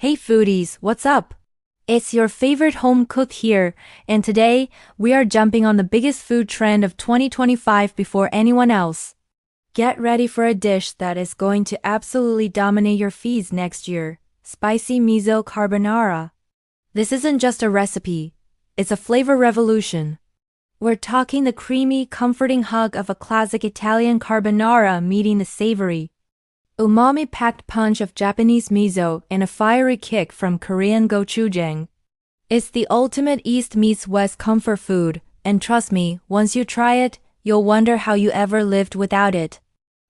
Hey foodies, what's up? It's your favorite home cook here, and today, we are jumping on the biggest food trend of 2025 before anyone else. Get ready for a dish that is going to absolutely dominate your feeds next year, Spicy Miso Carbonara. This isn't just a recipe, it's a flavor revolution. We're talking the creamy, comforting hug of a classic Italian carbonara meeting the savory, umami-packed punch of Japanese miso and a fiery kick from Korean gochujang. It's the ultimate East meets West comfort food, and trust me, once you try it, you'll wonder how you ever lived without it.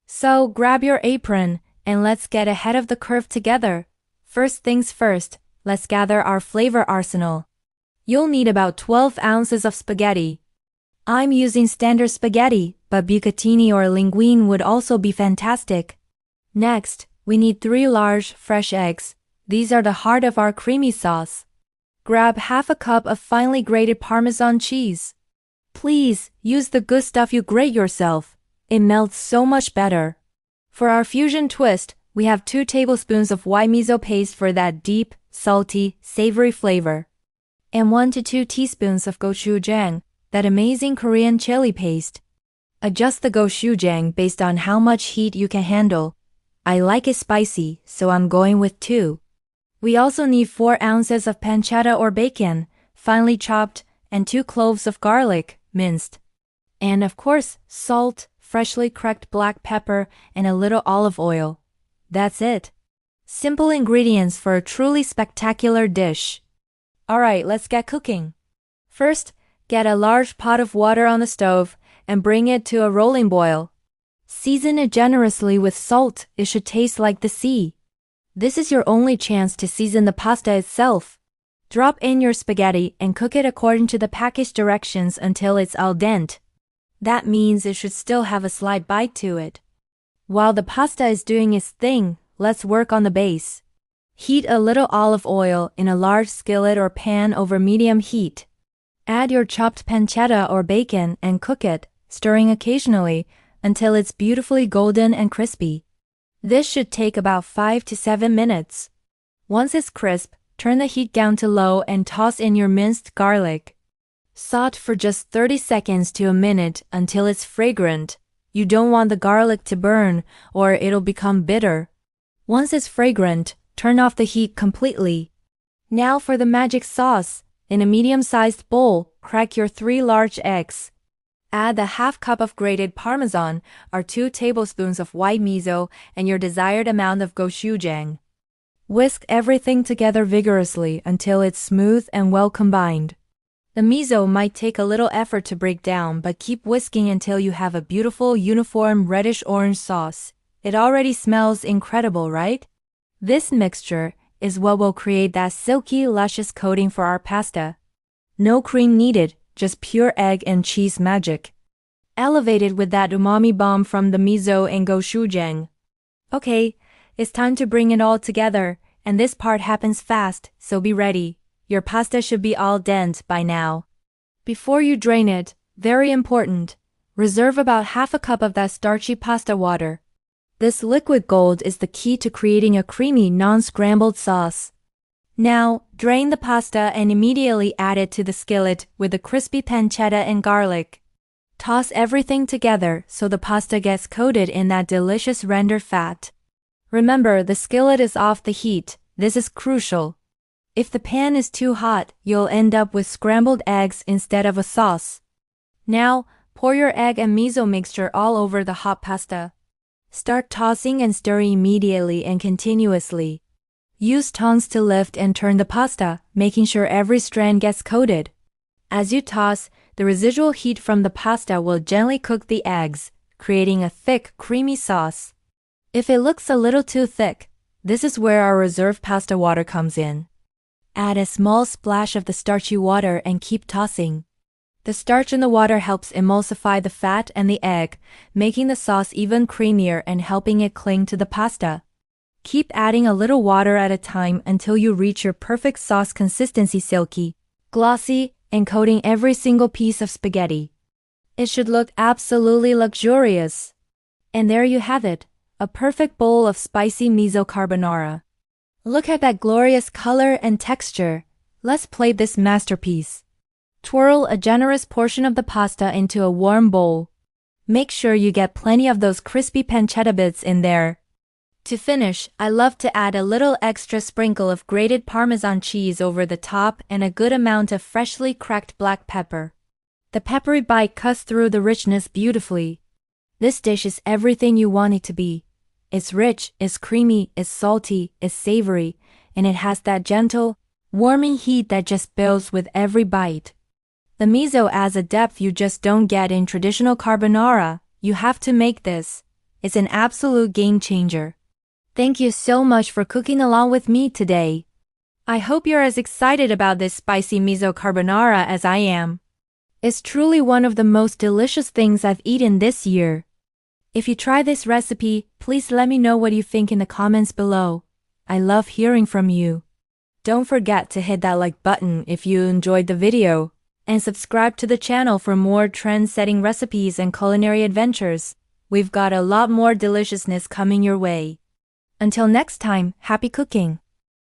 So grab your apron, and let's get ahead of the curve together. First things first, let's gather our flavor arsenal. You'll need about 12 ounces of spaghetti. I'm using standard spaghetti, but bucatini or linguine would also be fantastic. Next, we need 3 large, fresh eggs. These are the heart of our creamy sauce. Grab half a cup of finely grated Parmesan cheese. Please, use the good stuff you grate yourself. It melts so much better. For our fusion twist, we have 2 tablespoons of white miso paste for that deep, salty, savory flavor. And 1 to 2 teaspoons of gochujang, that amazing Korean chili paste. Adjust the gochujang based on how much heat you can handle. I like it spicy, so I'm going with 2. We also need 4 ounces of pancetta or bacon, finely chopped, and 2 cloves of garlic, minced. And of course, salt, freshly cracked black pepper, and a little olive oil. That's it. Simple ingredients for a truly spectacular dish. Alright, let's get cooking. First, get a large pot of water on the stove and bring it to a rolling boil. Season it generously with salt, it should taste like the sea. This is your only chance to season the pasta itself. Drop in your spaghetti and cook it according to the package directions until it's al dente. That means it should still have a slight bite to it. While the pasta is doing its thing, let's work on the base. Heat a little olive oil in a large skillet or pan over medium heat. Add your chopped pancetta or bacon and cook it, stirring occasionally, until it's beautifully golden and crispy. This should take about 5 to 7 minutes. Once it's crisp, turn the heat down to low and toss in your minced garlic. Saute for just 30 seconds to a minute until it's fragrant. You don't want the garlic to burn, or it'll become bitter. Once it's fragrant, turn off the heat completely. Now for the magic sauce. In a medium-sized bowl, crack your 3 large eggs. Add the half cup of grated Parmesan, or 2 tablespoons of white miso, and your desired amount of gochujang. Whisk everything together vigorously until it's smooth and well combined. The miso might take a little effort to break down, but keep whisking until you have a beautiful, uniform reddish-orange sauce. It already smells incredible, right? This mixture is what will create that silky, luscious coating for our pasta. No cream needed, just pure egg and cheese magic. Elevated with that umami bomb from the miso and gochujang. Okay, it's time to bring it all together, and this part happens fast, so be ready. Your pasta should be al dente by now. Before you drain it, very important, reserve about half a cup of that starchy pasta water. This liquid gold is the key to creating a creamy, non-scrambled sauce. Now, drain the pasta and immediately add it to the skillet with the crispy pancetta and garlic. Toss everything together so the pasta gets coated in that delicious rendered fat. Remember, the skillet is off the heat. This is crucial. If the pan is too hot, you'll end up with scrambled eggs instead of a sauce. Now, pour your egg and miso mixture all over the hot pasta. Start tossing and stirring immediately and continuously. Use tongs to lift and turn the pasta, making sure every strand gets coated. As you toss, the residual heat from the pasta will gently cook the eggs, creating a thick, creamy sauce. If it looks a little too thick, this is where our reserve pasta water comes in. Add a small splash of the starchy water and keep tossing. The starch in the water helps emulsify the fat and the egg, making the sauce even creamier and helping it cling to the pasta. Keep adding a little water at a time until you reach your perfect sauce consistency, silky, glossy, and coating every single piece of spaghetti. It should look absolutely luxurious. And there you have it, a perfect bowl of spicy miso carbonara. Look at that glorious color and texture. Let's plate this masterpiece. Twirl a generous portion of the pasta into a warm bowl. Make sure you get plenty of those crispy pancetta bits in there. To finish, I love to add a little extra sprinkle of grated Parmesan cheese over the top and a good amount of freshly cracked black pepper. The peppery bite cuts through the richness beautifully. This dish is everything you want it to be. It's rich, it's creamy, it's salty, it's savory, and it has that gentle, warming heat that just builds with every bite. The miso adds a depth you just don't get in traditional carbonara. You have to make this. It's an absolute game changer. Thank you so much for cooking along with me today. I hope you're as excited about this spicy miso carbonara as I am. It's truly one of the most delicious things I've eaten this year. If you try this recipe, please let me know what you think in the comments below. I love hearing from you. Don't forget to hit that like button if you enjoyed the video, and subscribe to the channel for more trend-setting recipes and culinary adventures. We've got a lot more deliciousness coming your way. Until next time, happy cooking!